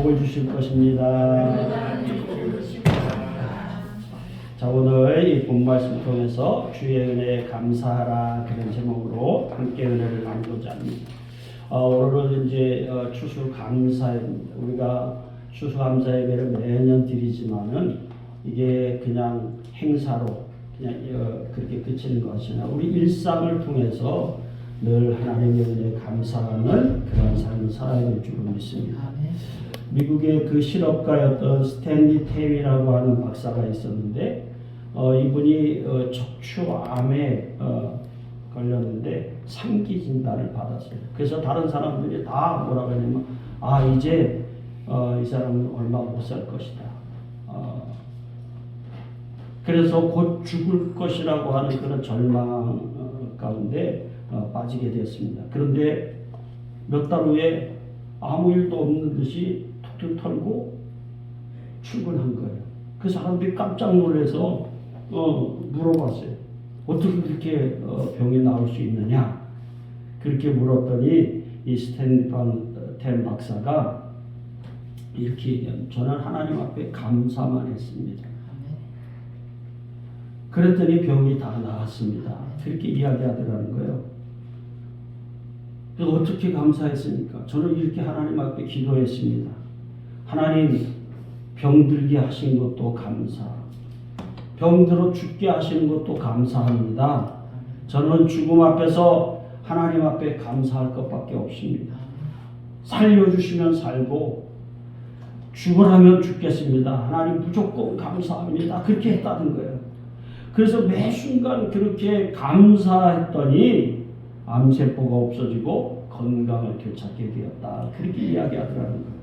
복을 주실 것입니다. 자, 오늘 이 본 말씀 통해서 주의 은혜에 감사하라 그런 제목으로 함께 은혜를 나누고자 합니다. 오늘은 이제 추수감사입니다. 우리가 추수감사예배를 매년 드리지만은 이게 그냥 행사로 그냥 그렇게 그치는 것이 아니라 우리 일상을 통해서 늘 하나님의 은혜에 감사하는 그런 삶을 살아야 될 줄로 믿습니다. 미국의 그 실업가였던 스탠리 테이라고 하는 박사가 있었는데 이분이 척추암에 걸렸는데 3기 진단을 받았어요. 그래서 다른 사람들이 다 뭐라고 하냐면 이제 이 사람은 얼마 못 살 것이다. 그래서 곧 죽을 것이라고 하는 그런 절망 가운데 빠지게 되었습니다. 그런데 몇 달 후에 아무 일도 없는 듯이 툭툭 털고 출근한 거예요. 그 사람들이 깜짝 놀라서 물어봤어요. 어떻게 그렇게 병이 나올 수 있느냐? 그렇게 물었더니 이 스탠리 템 박사가 이렇게 얘기합니다. 저는 하나님 앞에 감사만 했습니다. 그랬더니 병이 다 나았습니다. 그렇게 이야기하더라는 거예요. 그래서 어떻게 감사했습니까? 저는 이렇게 하나님 앞에 기도했습니다. 하나님, 병들게 하신 것도 감사, 병들어 죽게 하시는 것도 감사합니다. 저는 죽음 앞에서 하나님 앞에 감사할 것밖에 없습니다. 살려주시면 살고 죽으라면 죽겠습니다. 하나님 무조건 감사합니다. 그렇게 했다는 거예요. 그래서 매 순간 그렇게 감사했더니 암세포가 없어지고 건강을 되찾게 되었다. 그렇게 이야기하더라는 거예요.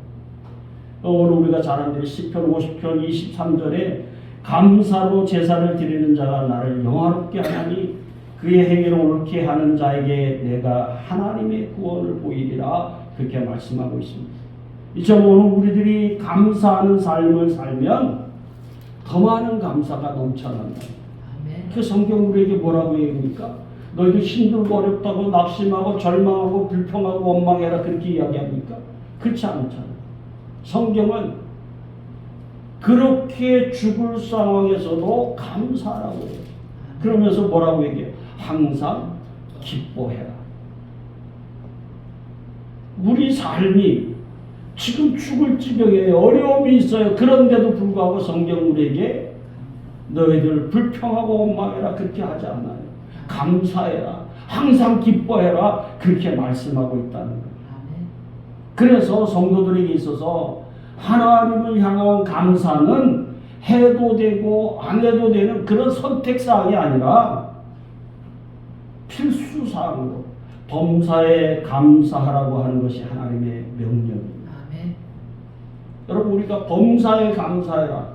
오늘 우리가 잘 아는 대로 시편 50편 23절에 감사로 제사를 드리는 자가 나를 영화롭게 하나니 그의 행위를 옳게 하는 자에게 내가 하나님의 구원을 보이리라. 그렇게 말씀하고 있습니다. 이처럼 오늘 우리들이 감사하는 삶을 살면 더 많은 감사가 넘쳐난다. 그 성경 우리에게 뭐라고 얘기합니까? 너희들 힘들고 어렵다고 낙심하고 절망하고 불평하고 원망해라 그렇게 이야기합니까? 그렇지 않잖아요. 성경은 그렇게 죽을 상황에서도 감사하라고 해요. 그러면서 뭐라고 얘기해요? 항상 기뻐해라. 우리 삶이 지금 죽을 지경에 어려움이 있어요. 그런데도 불구하고 성경 우리에게 너희들 불평하고 원망해라 그렇게 하지 않아요. 감사해라. 항상 기뻐해라. 그렇게 말씀하고 있다는 거예요. 그래서 성도들에게 있어서 하나님을 향한 감사는 해도 되고 안 해도 되는 그런 선택사항이 아니라 필수사항으로 범사에 감사하라고 하는 것이 하나님의 명령입니다. 여러분 우리가 범사에 감사해라.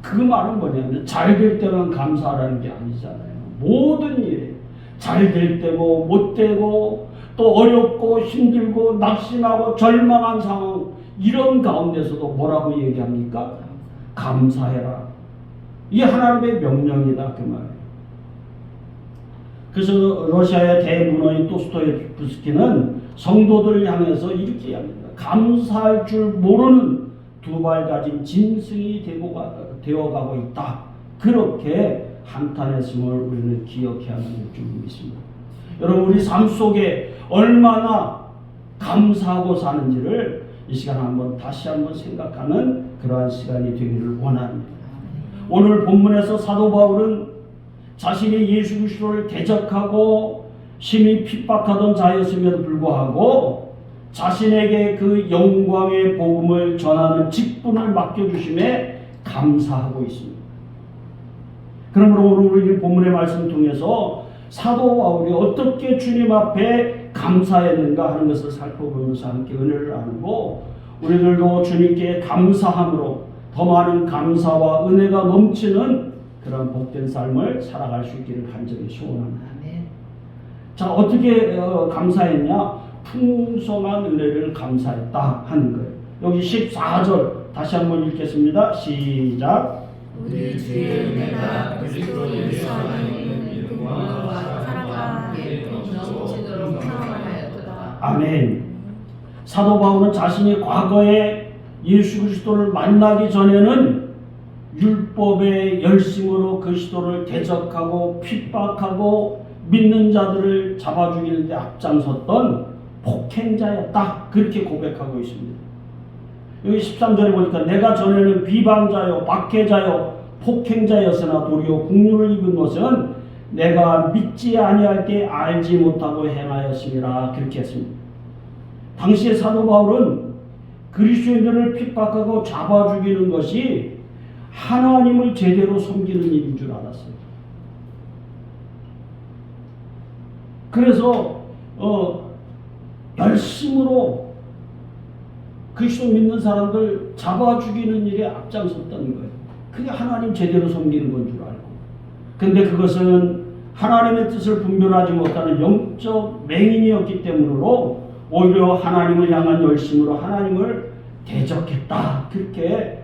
그 말은 뭐냐면 잘 될 때만 감사하라는 게 아니잖아요. 모든 일에 잘 될 때고 못 되고 또 어렵고 힘들고 낙심하고 절망한 상황 이런 가운데서도 뭐라고 얘기합니까? 감사해라. 이게 하나님의 명령이다 그 말이에요. 그래서 러시아의 대문호인 도스토옙스키는 성도들을 향해서 이렇게 이야기합니다. 감사할 줄 모르는 두 발 가진 짐승이 되어가고 있다. 그렇게 한탄했음을 우리는 기억해야 하는 줄 믿습니다. 여러분 우리 삶 속에 얼마나 감사하고 사는지를 이 시간 다시 한번 생각하는 그러한 시간이 되기를 원합니다. 오늘 본문에서 사도 바울은 자신이 예수 그리스도를 대적하고 심히 핍박하던 자였음에도 불구하고 자신에게 그 영광의 복음을 전하는 직분을 맡겨주심에 감사하고 있습니다. 그러므로 오늘 우리 본문의 말씀을 통해서 사도 바울이 어떻게 주님 앞에 감사했는가 하는 것을 살펴보면서 함께 은혜를 나누고 우리들도 주님께 감사함으로 더 많은 감사와 은혜가 넘치는 그런 복된 삶을 살아갈 수 있기를 간절히 소원합니다. 자, 어떻게 감사했냐? 풍성한 은혜를 감사했다 하는 거예요. 여기 14절 다시 한번 읽겠습니다. 시작. 우리 주의 은혜가 그리스도 예수 하나님의 믿음과 사랑과 함께 넘치도록 평안하였도다. 아멘. 사도 바울은 자신이 과거에 예수 그리스도를 만나기 전에는 율법의 열심으로 그리스도를 대적하고 핍박하고 믿는 자들을 잡아 죽이는 데 앞장섰던 폭행자였다. 그렇게 고백하고 있습니다. 여기 13절에 보니까 내가 전에는 비방자요 박해자요 폭행자였으나 도리어 국류를 입은 것은 내가 믿지 아니할 때 알지 못하고 행하였습니다. 그렇게 했습니다. 당시에 사도 바울은 그리스도인들을 핍박하고 잡아 죽이는 것이 하나님을 제대로 섬기는 일인 줄 알았어요. 그래서 열심으로 그리스도 믿는 사람들 잡아 죽이는 일에 앞장섰다는 거예요. 그게 하나님 제대로 섬기는 건 줄 알고. 근데 그것은 하나님의 뜻을 분별하지 못하는 영적 맹인이었기 때문으로 오히려 하나님을 향한 열심으로 하나님을 대적했다. 그렇게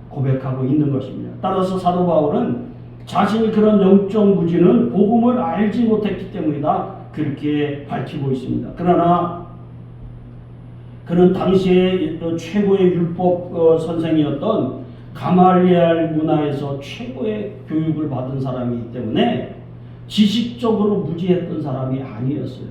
고백하고 있는 것입니다. 따라서 사도 바울은 자신이 그런 영적 무지는 복음을 알지 못했기 때문이다. 그렇게 밝히고 있습니다. 그러나 그는 당시에 최고의 율법 선생이었던 가말리엘 문화에서 최고의 교육을 받은 사람이기 때문에 지식적으로 무지했던 사람이 아니었어요.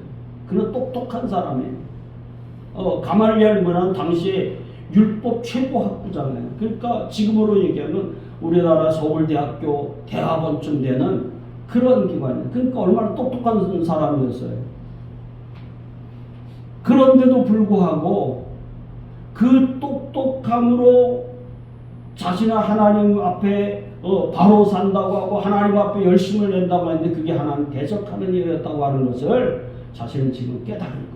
그는 똑똑한 사람이에요. 가말리엘 문화는 당시에 율법 최고 학부잖아요. 그러니까 지금으로 얘기하면 우리나라 서울대학교 대학원쯤 되는 그런 기관이에요. 그러니까 얼마나 똑똑한 사람이었어요. 그런데도 불구하고 그 똑똑함으로 자신은 하나님 앞에 바로 산다고 하고 하나님 앞에 열심을 낸다고 했는데 그게 하나님 대적하는 일이었다고 하는 것을 자신은 지금 깨달은 거예요.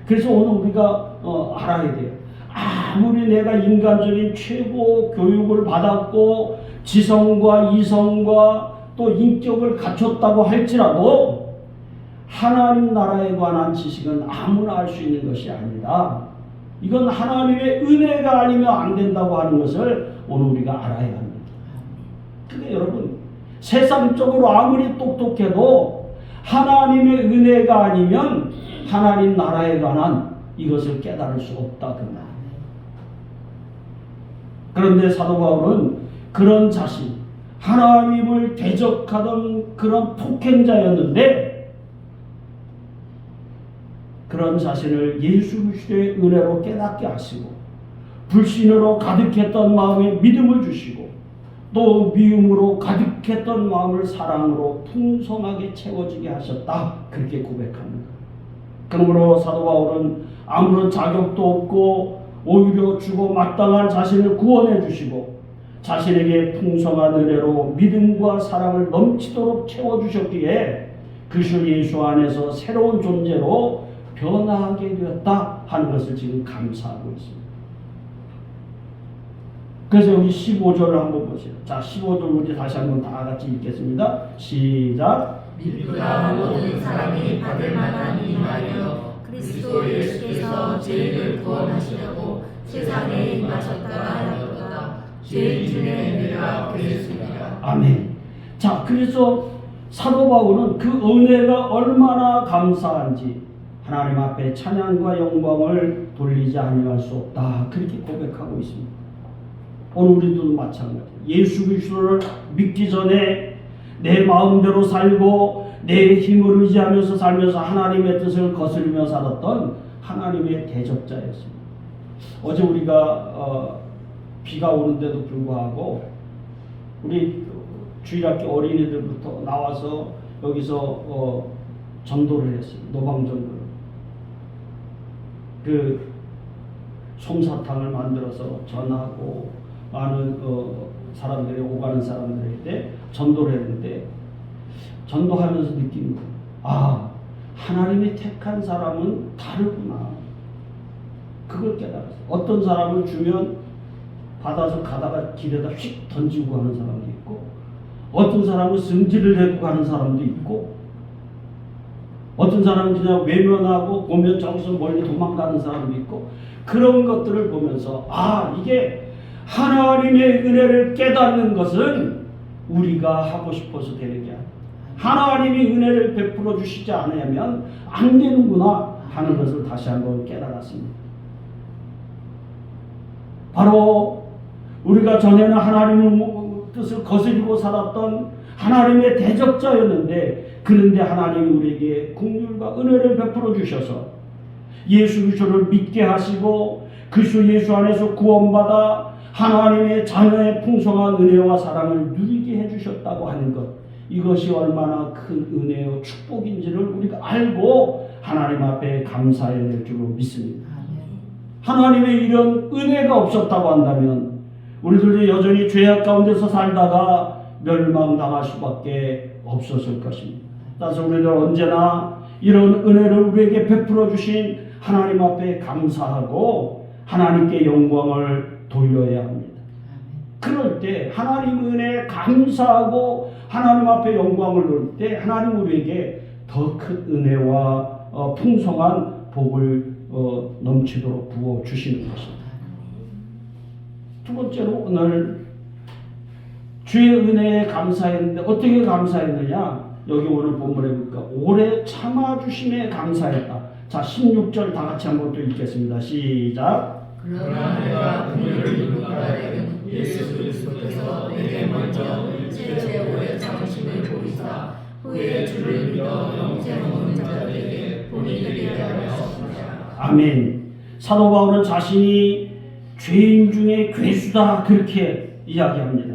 그래서 오늘 우리가 알아야 돼요. 아무리 내가 인간적인 최고 교육을 받았고 지성과 이성과 또 인격을 갖췄다고 할지라도 하나님 나라에 관한 지식은 아무나 알 수 있는 것이 아니다. 이건 하나님의 은혜가 아니면 안 된다고 하는 것을 오늘 우리가 알아야 합니다. 근데 여러분, 세상적으로 아무리 똑똑해도 하나님의 은혜가 아니면 하나님 나라에 관한 이것을 깨달을 수 없다. 그 말. 그런데 사도 바울은 그런 자신, 하나님을 대적하던 그런 폭행자였는데 그런 자신을 예수 그리스도의 은혜로 깨닫게 하시고 불신으로 가득했던 마음에 믿음을 주시고 또 미움으로 가득했던 마음을 사랑으로 풍성하게 채워지게 하셨다. 그렇게 고백합니다. 그러므로 사도 바울은 아무런 자격도 없고 오히려 주고 마땅한 자신을 구원해 주시고 자신에게 풍성한 은혜로 믿음과 사랑을 넘치도록 채워주셨기에 그리스도 예수 안에서 새로운 존재로 변화하게 되었다 하는 것을 지금 감사하고 있습니다. 그래서 여기 15절을 한번 보세요. 자, 15절 우리 다시 한번 다 같이 읽겠습니다. 시작. 믿으라 모든 사람이 받을 만한 일하여 그리스도 예수께서 죄인을 구원하시려고 세상에 임하셨다 하였도다. 죄인 중에 내가 그랬습니다. 아멘. 자, 그래서 사도 바울은 그 은혜가 얼마나 감사한지 하나님 앞에 찬양과 영광을 돌리지 아니할 수 없다. 그렇게 고백하고 있습니다. 오늘 우리도 마찬가지. 예수 그리스도를 믿기 전에 내 마음대로 살고 내 힘을 의지하면서 살면서 하나님의 뜻을 거스르며 살았던 하나님의 대적자였습니다. 어제 우리가 비가 오는데도 불구하고 우리 주일학교 어린이들부터 나와서 여기서 전도를 했어요. 노방전도를. 그 솜사탕을 만들어서 전하고 많은 사람들이 오가는 사람들에게 전도를 했는데 전도하면서 느낀 거예요. 아, 하나님이 택한 사람은 다르구나. 그걸 깨달았어요. 어떤 사람을 주면 받아서 가다가 길에다 휙 던지고 가는 사람도 있고 어떤 사람은 승질을 내고 가는 사람도 있고 어떤 사람은 그냥 외면하고 보면 저기서 멀리 도망가는 사람도 있고 그런 것들을 보면서 아, 이게 하나님의 은혜를 깨닫는 것은 우리가 하고 싶어서 되는 게 아니야. 하나님이 은혜를 베풀어 주시지 않으면 안 되는구나 하는 것을 다시 한번 깨달았습니다. 바로 우리가 전에는 하나님의 뜻을 거스리고 살았던 하나님의 대적자였는데, 그런데 하나님이 우리에게 긍휼과 은혜를 베풀어 주셔서 예수 그리스도를 믿게 하시고 그리스도 예수 안에서 구원받아 하나님의 자녀의 풍성한 은혜와 사랑을 누리게 해주셨다고 하는 것, 이것이 얼마나 큰 은혜요 축복인지를 우리가 알고 하나님 앞에 감사해야 될 줄로 믿습니다. 하나님의 이런 은혜가 없었다고 한다면 우리들도 여전히 죄악 가운데서 살다가 멸망당할 수밖에 없었을 것입니다. 따라서 우리들 언제나 이런 은혜를 우리에게 베풀어 주신 하나님 앞에 감사하고 하나님께 영광을 돌려야 합니다. 그럴 때 하나님 은혜에 감사하고 하나님 앞에 영광을 돌릴 때 하나님 우리에게 더 큰 은혜와 풍성한 복을 넘치도록 부어 주시는 것입니다. 두 번째로 오늘 주의 은혜에 감사했는데 어떻게 감사했느냐? 여기 오늘 본문에 보니까 오래 참아주심에 감사했다. 자, 16절 다 같이 한번 또 읽겠습니다. 시작. 그러나 내가 긍휼을 입은 자에게는 예수 그리스도께서 내게 먼저 일체의 오래 참으심을 보이사 후에 주를 믿어 영생 얻는 자들에게 본이 되게 하였습니다. 아멘. 사도 바울은 자신이 죄인 중에 괴수다 그렇게 이야기합니다.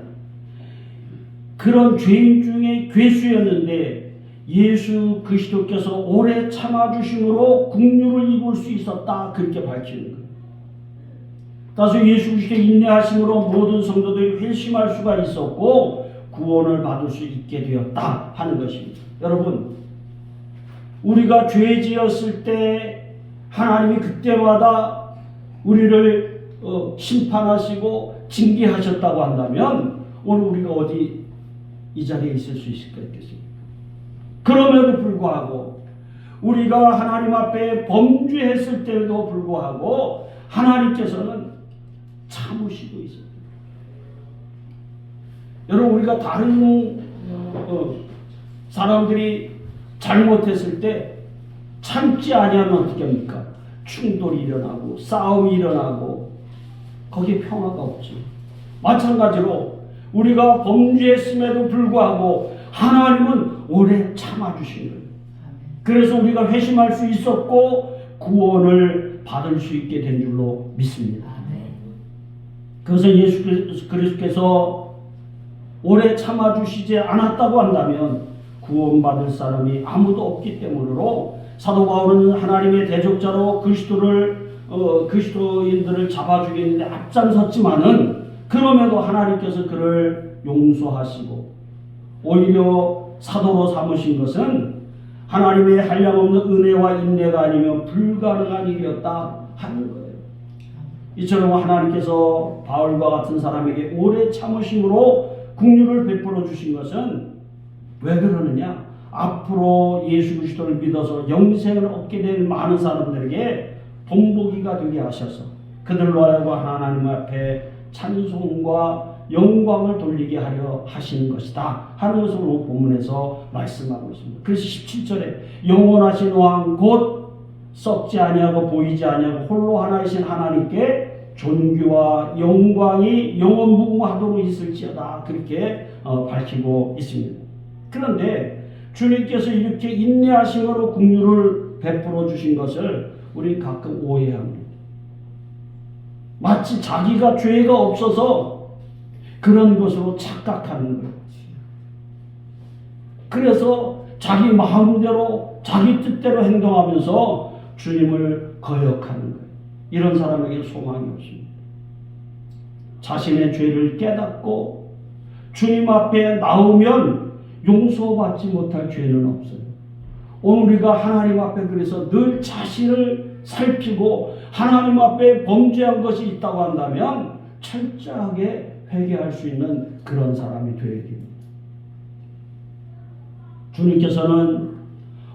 그런 죄인 중에 괴수였는데 예수 그리스도께서 오래 참아주심으로 긍휼을 입을 수 있었다 그렇게 밝히는 거예요. 따라서 예수 그리스도의 인내하심으로 모든 성도들이 회심할 수가 있었고 구원을 받을 수 있게 되었다 하는 것입니다. 여러분, 우리가 죄 지었을 때 하나님이 그때마다 우리를 심판하시고 징계하셨다고 한다면 오늘 우리가 어디 이 자리에 있을 수 있겠습니까? 그럼에도 불구하고 우리가 하나님 앞에 범죄했을 때에도 불구하고 하나님께서는 참으시고 있어요. 여러분, 우리가 다른 사람들이 잘못했을 때 참지 아니하면 어떻게 합니까? 충돌이 일어나고 싸움이 일어나고 거기에 평화가 없지. 마찬가지로 우리가 범죄했음에도 불구하고 하나님은 오래 참아주신 거예요. 그래서 우리가 회심할 수 있었고 구원을 받을 수 있게 된 줄로 믿습니다. 그것은 예수 그리스도께서 오래 참아주시지 않았다고 한다면 구원받을 사람이 아무도 없기 때문으로 사도 바울은 하나님의 대적자로 그리스도인들을 잡아주겠는데 앞장섰지만은 그럼에도 하나님께서 그를 용서하시고 오히려 사도로 삼으신 것은 하나님의 한량없는 은혜와 인내가 아니면 불가능한 일이었다 하는 거예요. 이처럼 하나님께서 바울과 같은 사람에게 오래 참으심으로 긍휼을 베풀어 주신 것은 왜 그러느냐? 앞으로 예수 그리스도를 믿어서 영생을 얻게 될 많은 사람들에게 본보기가 되게 하셔서 그들로 하여금 하나님 앞에 찬송과 영광을 돌리게 하려 하시는 것이다 하는 것을 오늘 본문에서 말씀하고 있습니다. 그래서 17절에 영원하신 왕 곧 썩지 아니하고 보이지 아니하고 홀로 하나이신 하나님께 존귀와 영광이 영원무궁하도록 있을지어다 그렇게 밝히고 있습니다. 그런데 주님께서 이렇게 인내하심으로 긍휼을 베풀어 주신 것을 우리 가끔 오해합니다. 마치 자기가 죄가 없어서 그런 것으로 착각하는 거예요. 그래서 자기 마음대로 자기 뜻대로 행동하면서 주님을 거역하는 거예요. 이런 사람에게 소망이 없습니다. 자신의 죄를 깨닫고 주님 앞에 나오면 용서받지 못할 죄는 없어요. 오늘 우리가 하나님 앞에 그래서 늘 자신을 살피고 하나님 앞에 범죄한 것이 있다고 한다면 철저하게 회개할 수 있는 그런 사람이 되어야 됩니다. 주님께서는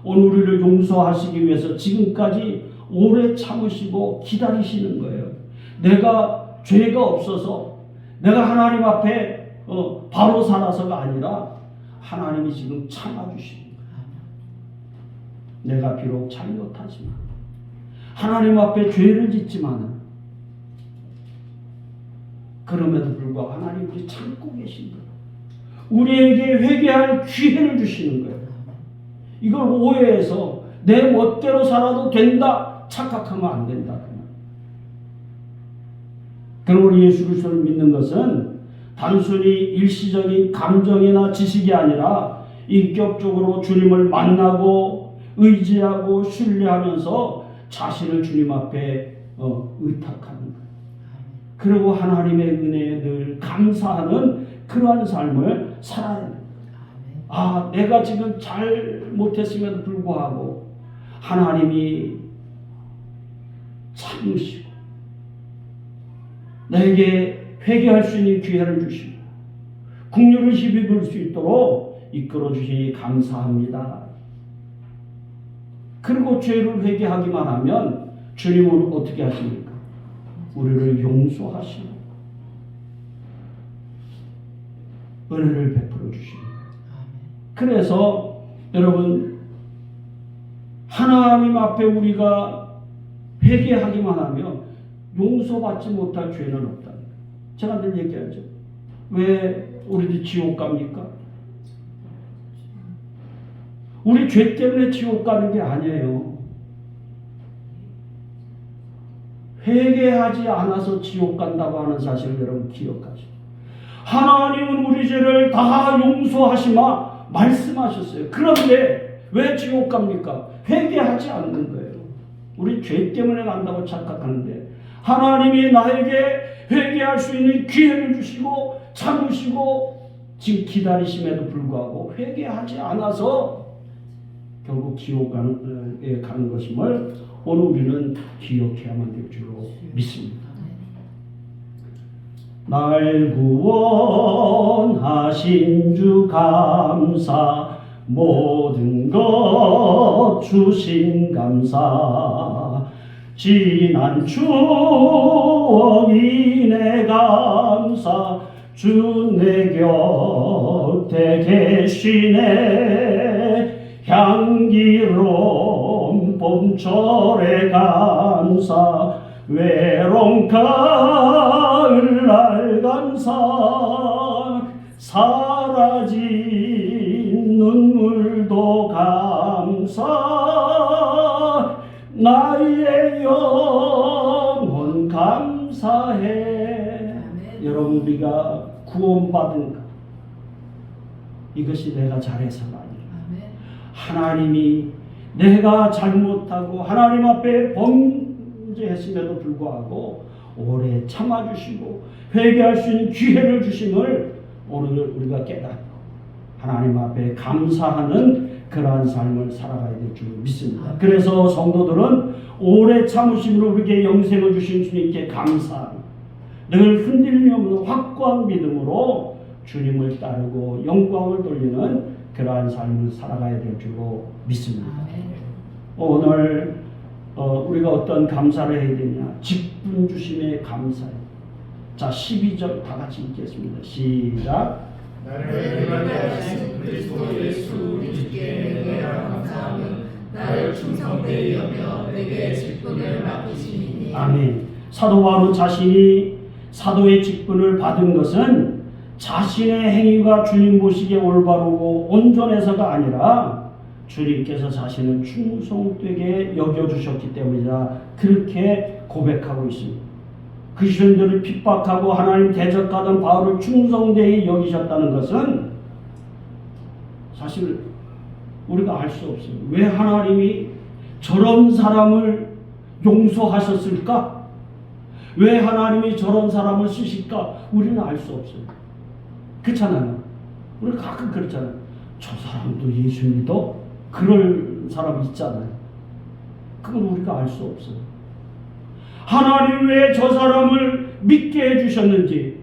오늘 우리를 용서하시기 위해서 지금까지 오래 참으시고 기다리시는 거예요. 내가 죄가 없어서 내가 하나님 앞에 바로 살아서가 아니라 하나님이 지금 참아주시는 거예요. 내가 비록 잘못하지만 하나님 앞에 죄를 짓지만 그럼에도 불구하고 하나님 우리 참고 계신 거예요. 우리에게 회개할 기회를 주시는 거예요. 이걸 오해해서 내 멋대로 살아도 된다 착각하면 안 된다. 그럼 우리 예수 그리스도를 믿는 것은 단순히 일시적인 감정이나 지식이 아니라 인격적으로 주님을 만나고 의지하고 신뢰하면서 자신을 주님 앞에 의탁하는 거예요. 그리고 하나님의 은혜에 늘 감사하는 그러한 삶을 살아야 합니다. 아, 내가 지금 잘 못했음에도 불구하고 하나님이 참으시고 내게 회개할 수 있는 기회를 주시고 긍휼을 힘입을 수 있도록 이끌어 주시니 감사합니다. 그리고 죄를 회개하기만 하면 주님은 어떻게 하십니까? 우리를 용서하시고 은혜를 베풀어 주십니다. 그래서 여러분 하나님 앞에 우리가 회개하기만 하면 용서받지 못할 죄는 없다. 제가 늘 얘기하죠. 왜 우리도 지옥 갑니까? 우리 죄 때문에 지옥 가는 게 아니에요. 회개하지 않아서 지옥 간다고 하는 사실을 여러분 기억하시고 하나님은 우리 죄를 다 용서하시마 말씀하셨어요. 그런데 왜 지옥 갑니까? 회개하지 않는 거예요. 우리 죄 때문에 간다고 착각하는데 하나님이 나에게 회개할 수 있는 기회를 주시고 참으시고 지금 기다리심에도 불구하고 회개하지 않아서 결국 지옥 가는 것임을 오늘 우리는 기억해야만 될 줄로 믿습니다. 날 구원하신 주 감사 모든 것 주신 감사 지난 추억이 내 감사 주 내 곁에 계시네 향기로운 봄철의 감사 외로운 가을날 감사 사라진 눈물도 감사 나의 영혼 감사해. 여러분 우리가 구원받은 것 이것이 내가 잘해서가 아니라 하나님이 내가 잘못하고 하나님 앞에 범죄했음에도 불구하고 오래 참아주시고 회개할 수 있는 기회를 주심을 오늘 우리가 깨닫고 하나님 앞에 감사하는 그러한 삶을 살아가야 될 줄 믿습니다. 그래서 성도들은 오래 참으심으로 우리에게 영생을 주신 주님께 감사하며 늘 흔들림 없는 확고한 믿음으로 주님을 따르고 영광을 돌리는 그러한 삶을 살아가야 될 줄로 믿습니다. 오늘 우리가 어떤 감사를 해야 되냐? 직분 주심에 감사해. 자, 12절 다 같이 읽겠습니다. 시작. 나를 위하신 그리스도 예수 우리 주께 내가 감사하며 나를 충성되이 여겨 내게 직분을 맡기시니. 아멘. 사도 바울 자신이 사도의 직분을 받은 것은 자신의 행위가 주님 보시기에 올바르고 온전해서가 아니라 주님께서 자신을 충성되게 여겨주셨기 때문이다. 그렇게 고백하고 있습니다. 그리스도인들을 핍박하고 하나님 대적하던 바울을 충성되게 여기셨다는 것은 사실 우리가 알 수 없어요. 왜 하나님이 저런 사람을 용서하셨을까? 왜 하나님이 저런 사람을 쓰실까? 우리는 알 수 없어요. 그렇잖아요. 우리 가끔 그렇잖아요. 저 사람도 예수 믿어? 그럴 사람 있잖아요. 그건 우리가 알 수 없어요. 하나님 왜 저 사람을 믿게 해주셨는지,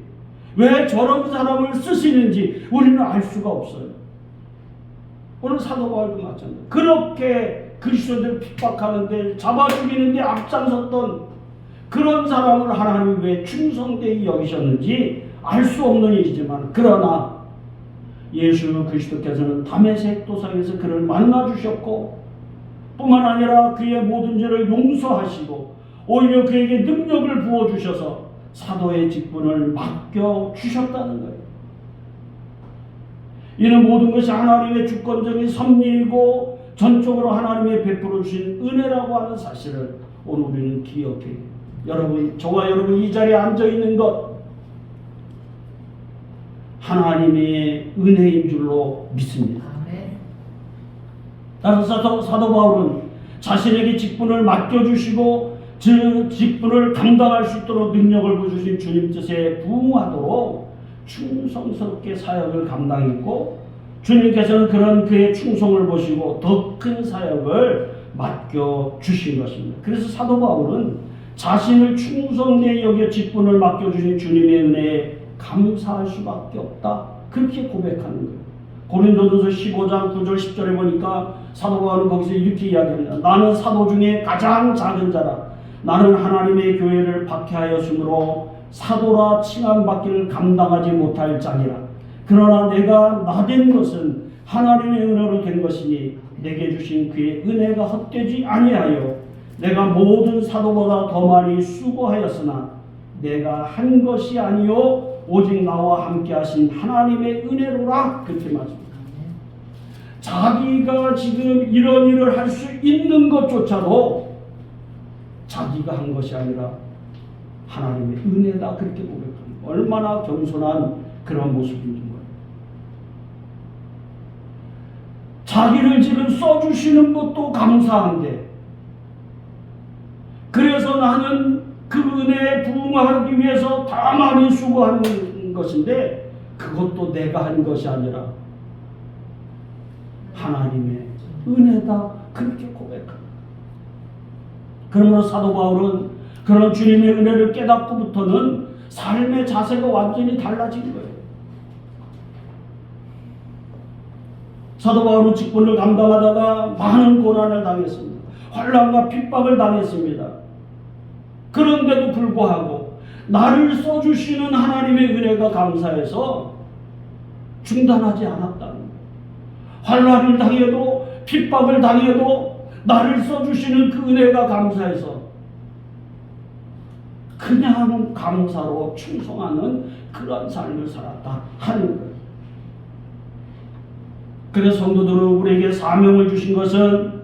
왜 저런 사람을 쓰시는지 우리는 알 수가 없어요. 오늘 사도 바울도 마찬가지예요. 그렇게 그리스도인들을 핍박하는데 잡아 죽이는데 앞장섰던 그런 사람을 하나님이 왜 충성되이 여기셨는지 알 수 없는 일이지만, 그러나 예수 그리스도께서는 다메섹 도상에서 그를 만나주셨고 뿐만 아니라 그의 모든 죄를 용서하시고 오히려 그에게 능력을 부어주셔서 사도의 직분을 맡겨 주셨다는 거예요. 이는 모든 것이 하나님의 주권적인 섭리이고 전적으로 하나님의 베풀어 주신 은혜라고 하는 사실을 오늘 우리는 기억해야 돼요. 여러분, 저와 여러분 이 자리에 앉아 있는 것 하나님의 은혜인 줄로 믿습니다. 따라서 사도 바울은 자신에게 직분을 맡겨주시고 그 직분을 감당할 수 있도록 능력을 부어주신 주님 뜻에 부응하도록 충성스럽게 사역을 감당했고, 주님께서는 그런 그의 충성을 보시고 더 큰 사역을 맡겨주신 것입니다. 그래서 사도 바울은 자신을 충성되이 여겨 직분을 맡겨주신 주님의 은혜에 감사할 수밖에 없다, 그렇게 고백하는 거예요. 고린도전서 15장 9절 10절에 보니까 사도 바울은 거기서 이렇게 이야기합니다. 나는 사도 중에 가장 작은 자라. 나는 하나님의 교회를 박해하였으므로 사도라 칭함받기를 감당하지 못할 자니라. 그러나 내가 나된 것은 하나님의 은혜로 된 것이니 내게 주신 그의 은혜가 헛되지 아니하여 내가 모든 사도보다 더 많이 수고하였으나 내가 한 것이 아니요 오직 나와 함께 하신 하나님의 은혜로라, 그렇게 말씀합니다. 자기가 지금 이런 일을 할 수 있는 것조차도 자기가 한 것이 아니라 하나님의 은혜다, 그렇게 고백합니다. 얼마나 겸손한 그런 모습인지 몰라요. 자기를 지금 써주시는 것도 감사한데, 그래서 나는 그 은혜에 부응하기 위해서 다 많이 수고하는 것인데 그것도 내가 한 것이 아니라 하나님의 은혜다, 그렇게 고백합니다. 그러므로 사도 바울은 그런 주님의 은혜를 깨닫고부터는 삶의 자세가 완전히 달라진 거예요. 사도 바울은 직분을 감당하다가 많은 고난을 당했습니다. 환난과 핍박을 당했습니다. 그런데도 불구하고 나를 써주시는 하나님의 은혜가 감사해서 중단하지 않았다는 거예요. 환난을 당해도 핍박을 당해도 나를 써주시는 그 은혜가 감사해서 그냥 감사로 충성하는 그런 삶을 살았다 하는 거예요. 그래서 성도들은 우리에게 사명을 주신 것은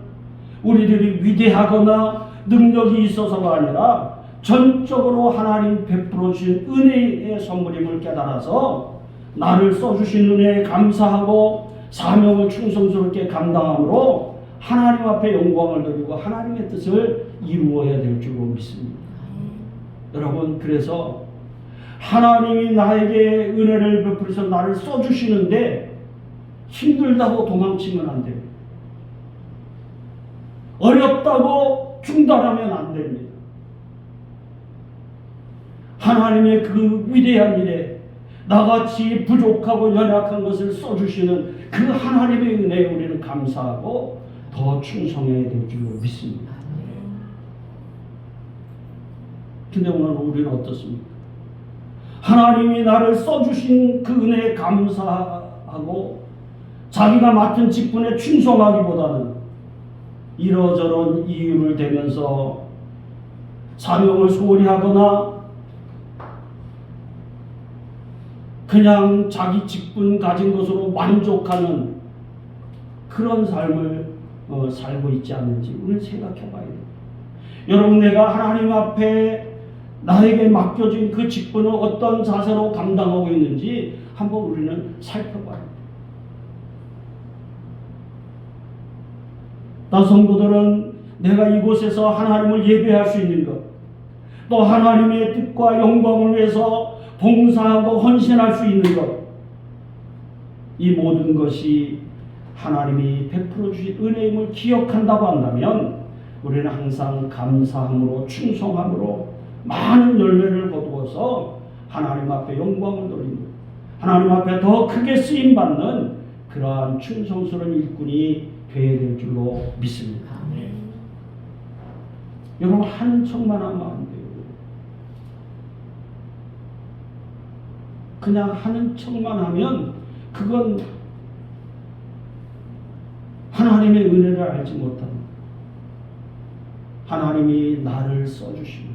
우리들이 위대하거나 능력이 있어서가 아니라 전적으로 하나님 베풀어 주신 은혜의 선물임을 깨달아서 나를 써주신 은혜에 감사하고 사명을 충성스럽게 감당함으로 하나님 앞에 영광을 돌리고 하나님의 뜻을 이루어야 될 줄로 믿습니다. 여러분, 그래서 하나님이 나에게 은혜를 베풀어서 나를 써주시는데 힘들다고 도망치면 안 됩니다. 어렵다고 중단하면 안 됩니다. 하나님의 그 위대한 일에 나같이 부족하고 연약한 것을 써주시는 그 하나님의 은혜에 우리는 감사하고 더 충성해야 될 줄로 믿습니다. 근데 오늘 우리는 어떻습니까? 하나님이 나를 써주신 그 은혜에 감사하고 자기가 맡은 직분에 충성하기보다는 이러저런 이유를 대면서 사명을 소홀히 하거나 그냥 자기 직분 가진 것으로 만족하는 그런 삶을 살고 있지 않는지 우리는 생각해 봐야 돼요. 여러분, 내가 하나님 앞에 나에게 맡겨진 그 직분을 어떤 자세로 감당하고 있는지 한번 우리는 살펴봐야 돼요. 나 성도들은 내가 이곳에서 하나님을 예배할 수 있는 것, 또 하나님의 뜻과 영광을 위해서 봉사하고 헌신할 수 있는 것, 이 모든 것이 하나님이 베풀어 주신 은혜임을 기억한다고 한다면 우리는 항상 감사함으로 충성함으로 많은 열매를 거두어서 하나님 앞에 영광을 돌리는, 하나님 앞에 더 크게 쓰임받는 그러한 충성스러운 일꾼이 되어야 될 줄로 믿습니다. 여러분, 하는 척만 하면 안 돼요. 그냥 하는 척만 하면 그건 하나님의 은혜를 알지 못합니다. 하나님이 나를 써주시는 것,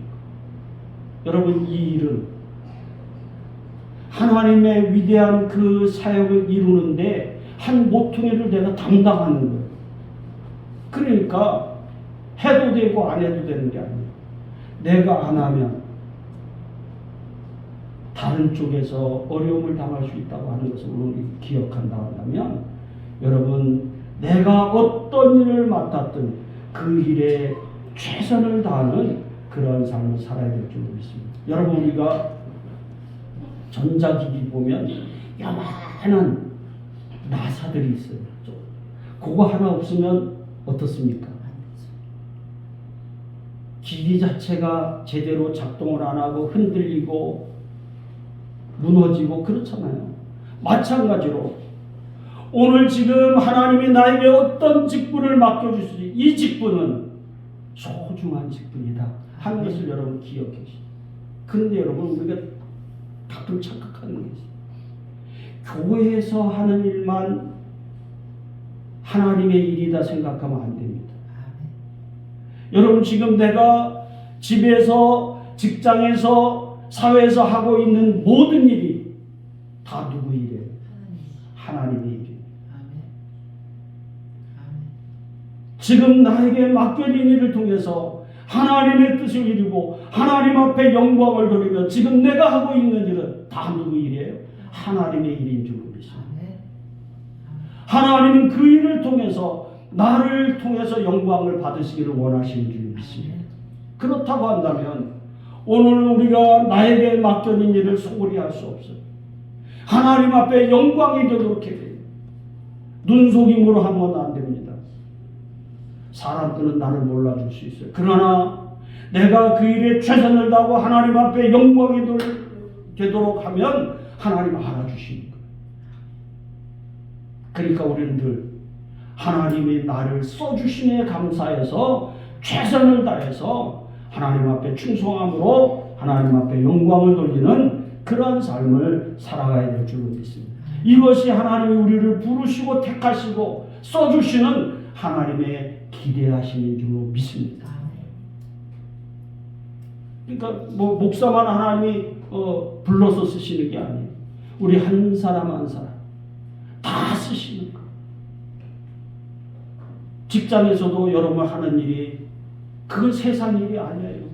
여러분, 이 일은 하나님의 위대한 그 사역을 이루는데 한 모퉁이를 내가 담당하는 거예요. 그러니까 해도 되고 안 해도 되는 게 아니에요. 내가 안 하면 다른 쪽에서 어려움을 당할 수 있다고 하는 것을 우리 기억한다 한다면, 여러분, 내가 어떤 일을 맡았든 그 일에 최선을 다하는 그런 삶을 살아야 될 줄 믿습니다. 여러분, 우리가 전자기기 보면 요만한 나사들이 있어요. 그거 하나 없으면 어떻습니까? 기기 자체가 제대로 작동을 안 하고 흔들리고 무너지고 그렇잖아요. 마찬가지로 오늘 지금 하나님이 나에게 어떤 직분을 맡겨주시지, 이 직분은 소중한 직분이다 하는 것을 여러분 기억해 주시죠. 그런데 여러분, 우리가 가끔 착각하는 게 있어요. 교회에서 하는 일만 하나님의 일이다 생각하면 안 됩니다. 여러분, 지금 내가 집에서, 직장에서, 사회에서 하고 있는 모든 일이 다 누구 일이에요? 하나님의 일이에요. 지금 나에게 맡겨진 일을 통해서 하나님의 뜻을 이루고 하나님 앞에 영광을 돌리며 지금 내가 하고 있는 일은 다 누구 일이에요? 하나님의 일인 줄 믿습니다. 하나님은 그 일을 통해서 나를 통해서 영광을 받으시기를 원하시는 줄 믿습니다. 그렇다고 한다면 오늘 우리가 나에게 맡겨진 일을 소홀히 할 수 없어요. 하나님 앞에 영광이 되도록 해야 돼요. 눈속임으로 하면 안 됩니다. 사람들은 나를 몰라줄 수 있어요. 그러나 내가 그 일에 최선을 다하고 하나님 앞에 영광이 되도록 하면 하나님 알아주시는 거예요. 그러니까 우리는 늘 하나님이 나를 써주심에 감사해서 최선을 다해서 하나님 앞에 충성함으로 하나님 앞에 영광을 돌리는 그러한 삶을 살아가야 될 줄 믿습니다. 이것이 하나님이 우리를 부르시고 택하시고 써주시는 하나님의 기대하시는 줄 믿습니다. 그러니까 목사만 하나님이 불러서 쓰시는 게 아니에요. 우리 한 사람 한 사람 다 쓰시는 거. 직장에서도 여러분 하는 일이 그건 세상 일이 아니에요.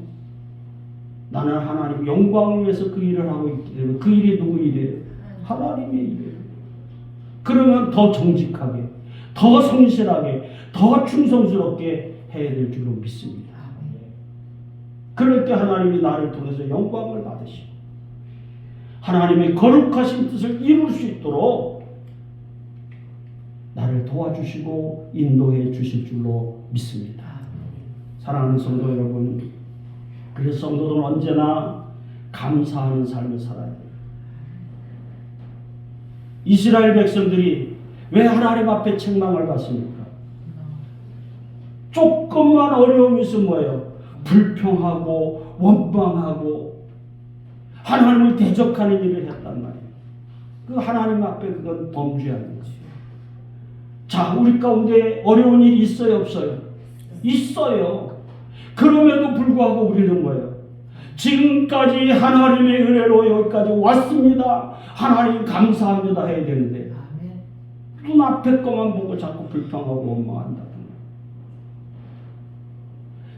나는 하나님 영광을 위해서 그 일을 하고 있기 때문에 그 일이 누구 일이에요? 하나님의 일이에요. 그러면 더 정직하게, 더 성실하게, 더 충성스럽게 해야 될 줄로 믿습니다. 그럴 때 하나님이 나를 통해서 영광을 받으시고 하나님의 거룩하신 뜻을 이룰 수 있도록 나를 도와주시고 인도해 주실 줄로 믿습니다. 사랑하는 성도 여러분, 그래서 성도들은 언제나 감사하는 삶을 살아야 돼요. 이스라엘 백성들이 왜 하나님 앞에 책망을 받습니까? 조금만 어려움이 있으면 뭐예요? 불평하고 원망하고 하나님을 대적하는 일을 했단 말이에요. 그 하나님 앞에 그건 범죄하는 거죠. 자, 우리 가운데 어려운 일이 있어요, 없어요? 있어요. 그럼에도 불구하고 우리는 뭐예요? 지금까지 하나님의 은혜로 여기까지 왔습니다. 하나님 감사합니다 해야 되는데 눈앞에 것만 보고 자꾸 불평하고 원망한다.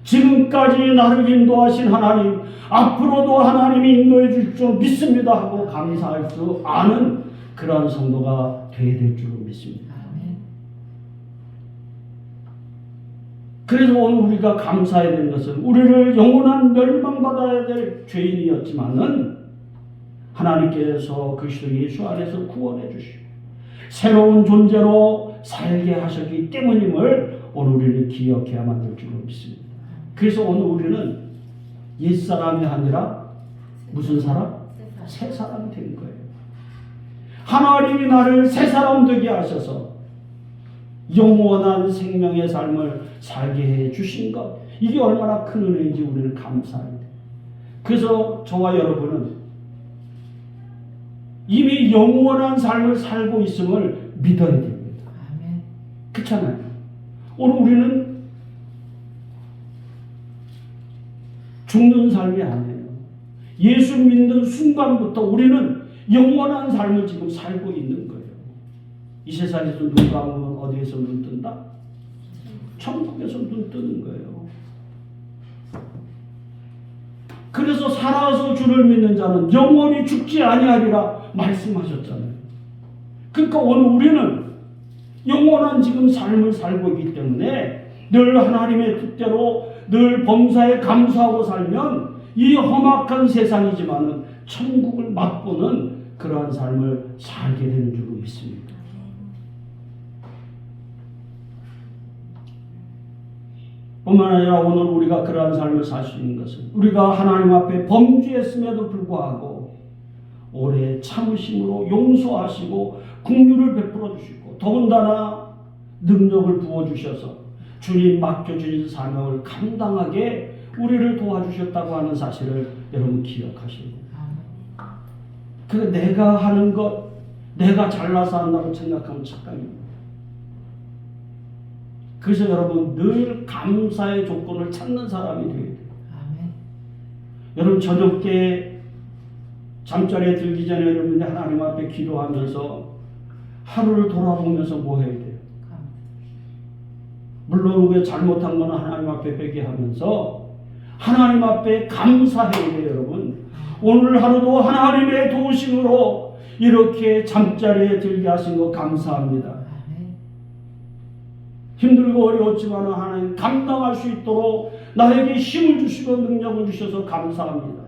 지금까지 나를 인도하신 하나님, 앞으로도 하나님이 인도해 줄 줄 믿습니다 하고 감사할 수 아는 그러한 성도가 되어야 될 줄 믿습니다. 그래서 오늘 우리가 감사해야 되는 것은 우리를 영원한 멸망받아야 될 죄인이었지만은 하나님께서 그리스도 예수 안에서 구원해 주시고 새로운 존재로 살게 하셨기 때문임을 오늘 우리는 기억해야만 될 줄로 믿습니다. 그래서 오늘 우리는 옛사람이 아니라 무슨 사람? 새 사람이 된 거예요. 하나님이 나를 새 사람 되게 하셔서 영원한 생명의 삶을 살게 해 주신 것, 이게 얼마나 큰 은혜인지 우리는 감사해야 돼요. 그래서 저와 여러분은 이미 영원한 삶을 살고 있음을 믿어야 됩니다. 그렇잖아요. 오늘 우리는 죽는 삶이 아니에요. 예수 믿는 순간부터 우리는 영원한 삶을 지금 살고 있는 거예요. 이 세상에서 눈 감으면 어디에서 눈 뜬다? 천국에서 눈 뜨는 거예요. 그래서 살아서 주를 믿는 자는 영원히 죽지 아니하리라 말씀하셨잖아요. 그러니까 오늘 우리는 영원한 지금 삶을 살고 있기 때문에 늘 하나님의 뜻대로 늘 범사에 감사하고 살면 이 험악한 세상이지만은 천국을 맛보는 그러한 삶을 살게 되는 줄로 믿습니다. 뿐만 아니라 오늘 우리가 그러한 삶을 살 수 있는 것은 우리가 하나님 앞에 범죄했음에도 불구하고 오래 참으심으로 용서하시고 긍휼을 베풀어 주시고 더군다나 능력을 부어주셔서 주님 맡겨주신 사명을 감당하게 우리를 도와주셨다고 하는 사실을 여러분 기억하시고, 그 내가 하는 것, 내가 잘나서 한다고 생각하면 착각입니다. 그래서 여러분 늘 감사의 조건을 찾는 사람이 되어야 돼요. 여러분 저녁에 잠자리에 들기 전에 여러분이 하나님 앞에 기도하면서 하루를 돌아보면서 뭐 해야 돼요? 물론 우리가 잘못한 거는 하나님 앞에 회개하면서 하나님 앞에 감사해야 돼요. 여러분 오늘 하루도 하나님의 도우심으로 이렇게 잠자리에 들게 하신 거 감사합니다. 힘들고 어려웠지만 하나님 감당할 수 있도록 나에게 힘을 주시고 능력을 주셔서 감사합니다.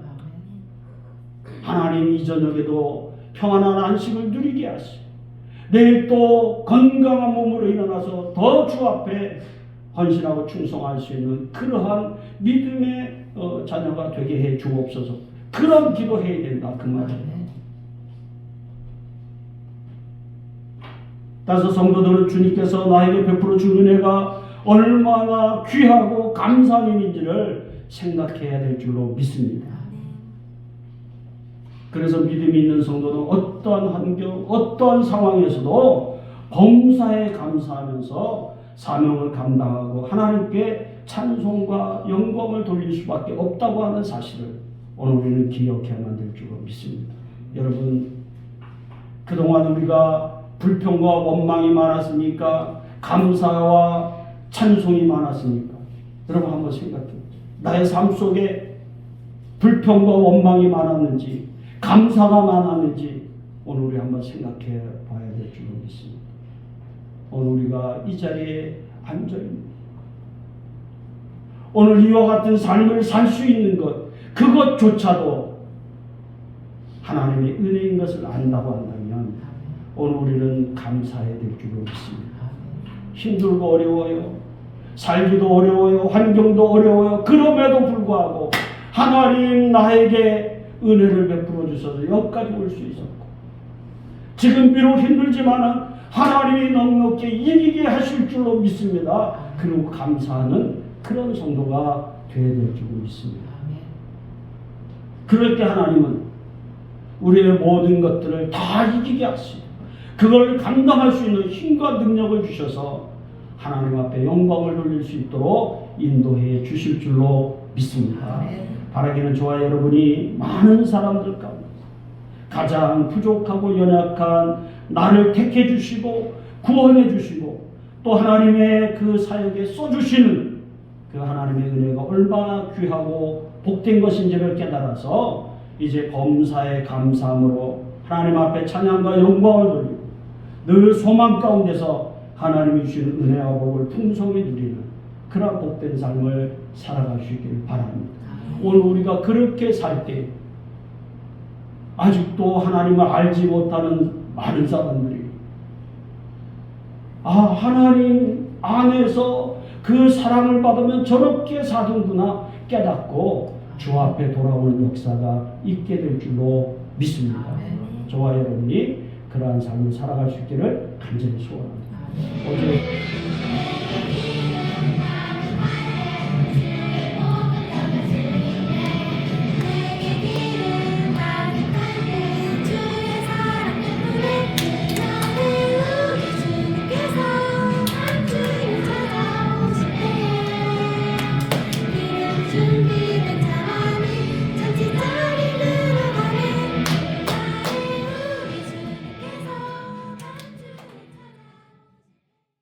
하나님 이 저녁에도 평안한 안식을 누리게 하시고 내일 또 건강한 몸으로 일어나서 더 주 앞에 헌신하고 충성할 수 있는 그러한 믿음의 자녀가 되게 해 주옵소서. 그런 기도해야 된다 그 말이에요. 따라서 성도들은 주님께서 나에게 베풀어 준 은혜가 얼마나 귀하고 감사한 일인지를 생각해야 될 줄로 믿습니다. 그래서 믿음이 있는 성도는 어떠한 환경, 어떠한 상황에서도 범사에 감사하면서 사명을 감당하고 하나님께 찬송과 영광을 돌릴 수밖에 없다고 하는 사실을 오늘 우리는 기억해야만 될 줄로 믿습니다. 여러분 그동안 우리가 불평과 원망이 많았습니까? 감사와 찬송이 많았습니까? 여러분 한번 생각해보세요. 나의 삶 속에 불평과 원망이 많았는지 감사가 많았는지 오늘 우리 한번 생각해 봐야 될 줄로 믿습니다. 오늘 우리가 이 자리에 앉아 있는 오늘 이와 같은 삶을 살 수 있는 것 그것조차도 하나님의 은혜인 것을 안다고 한다면 오늘 우리는 감사해야 될 줄로 믿습니다. 힘들고 어려워요. 살기도 어려워요. 환경도 어려워요. 그럼에도 불구하고 하나님 나에게 은혜를 베풀어 주셔서 여기까지 올 수 있었고 지금 비록 힘들지만 하나님이 넉넉히 이기게 하실 줄로 믿습니다. 그리고 감사하는 그런 성도가 되어야 될 줄로 믿습니다. 그럴 때 하나님은 우리의 모든 것들을 다 이기게 하시고 그걸 감당할 수 있는 힘과 능력을 주셔서 하나님 앞에 영광을 돌릴 수 있도록 인도해 주실 줄로 믿습니다. 바라기는 저와 여러분이 많은 사람들 가운데 가장 부족하고 연약한 나를 택해 주시고 구원해 주시고 또 하나님의 그 사역에 써주시는 그 하나님의 은혜가 얼마나 귀하고 복된 것인지를 깨달아서 이제 범사에 감사함으로 하나님 앞에 찬양과 영광을 돌리고 늘 소망 가운데서 하나님이 주시는 은혜와 복을 풍성히 누리는 그런 복된 삶을 살아갈 수 있기를 바랍니다. 오늘 우리가 그렇게 살 때 아직도 하나님을 알지 못하는 많은 사람들이 하나님 안에서 그 사랑을 받으면 저렇게 사는구나 깨닫고 주 앞에 돌아오는 역사가 있게 될 줄로 믿습니다. 저와 여러분이 그러한 삶을 살아갈 수 있기를 간절히 소원합니다. 오늘